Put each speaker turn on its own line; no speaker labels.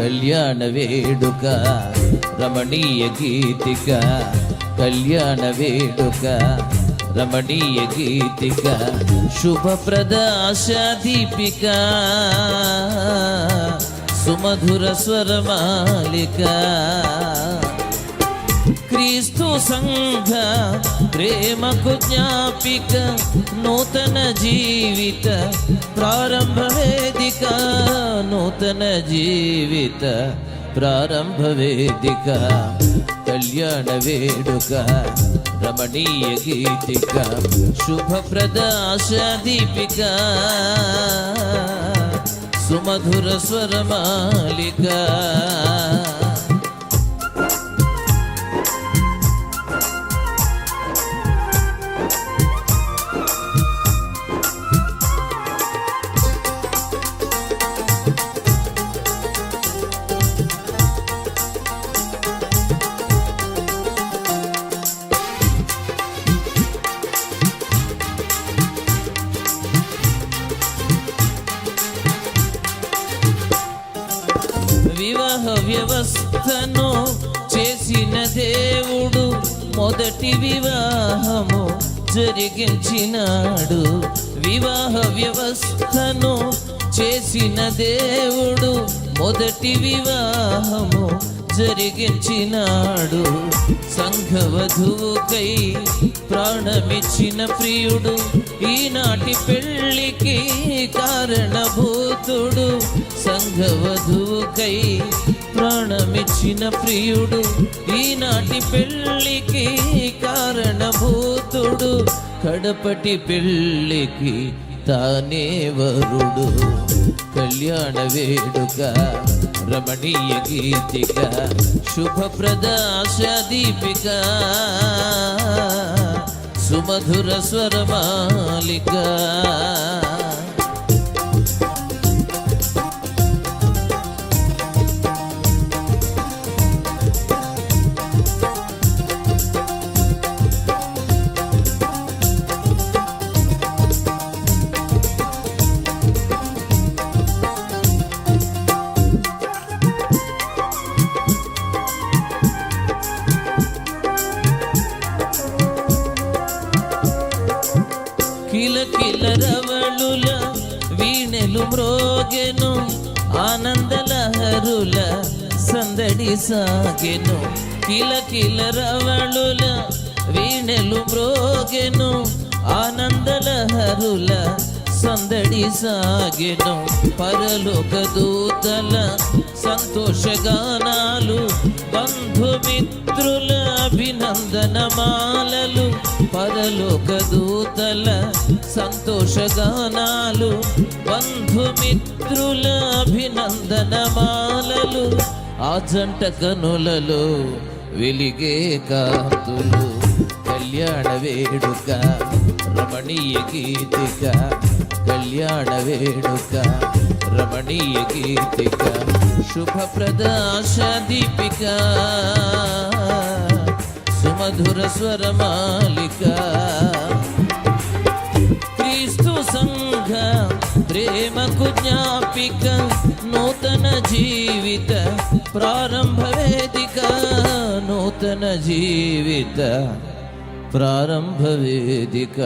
కళ్యాణ వేడుక రమణీయ గీతిక, కళ్యాణ వేడుక రమణీయ గీతిక, శుభప్రద ఆశా దీపిక, సుమధుర స్వరమాలిక. క్రీస్తు సంఘ ప్రేమకు జ్ఞాపిక, నూతన జీవిత ప్రారంభ వేదిక, నూతన జీవిత ప్రారంభ వేదిక, కళ్యాణ వేడుక రమణీయ గీతిక, శుభప్రద ఆశా దీపిక, సుమధుర స్వరమాలిక. వివాహ వ్యవస్థను చేసిన దేవుడు, మొదటి వివాహము జరిగించినాడు. వివాహ వ్యవస్థను చేసిన దేవుడు, మొదటి వివాహము జరిగించినాడు. సంఘవధువుకై ప్రాణమిచ్చిన ప్రియుడు, ఈనాటి పెళ్ళికి కారణభూతుడు. సంఘవధువుకై ప్రాణమిచ్చిన ప్రియుడు, ఈనాటి పెళ్ళికి కారణభూతుడు. కడపటి పెళ్ళికి తానే వరుడు, కళ్యాణ వేడుక రమణీయ గీతిక, శుభప్రద ఆశా దీపిక, సుమధుర స్వరమాలిక. కిలకిల రవళుల వీణెలు మ్రోగెను, ఆనందలహరుల సందడి సాగెను. కిలకిల రవళుల వీణెలు మ్రోగెను, ఆనందలహరుల సందడి సాగెను. పరలోక దూతల సంతోషగానాలు, బంధుమిత్రుల అభినందనమాలలు. పరలోక దూతల సంతోషగానాలు, బంధుమిత్రుల అభినందనమాలలు. ఆ జంట కనులలో వెలిగే కాంతులు, కళ్యాణ వేడుక రమణీయ గీతిక, కళ్యాణ వేడుక రమణీయ గీతిక, శుభప్రద ఆశా దీపిక, సుమధుర స్వరమాలిక. క్రీస్తు సంఘ ప్రేమకు జ్ఞాపిక, నూతన జీవిత ప్రారంభ వేదిక, నూతన జీవిత ప్రారంభ వేదిక.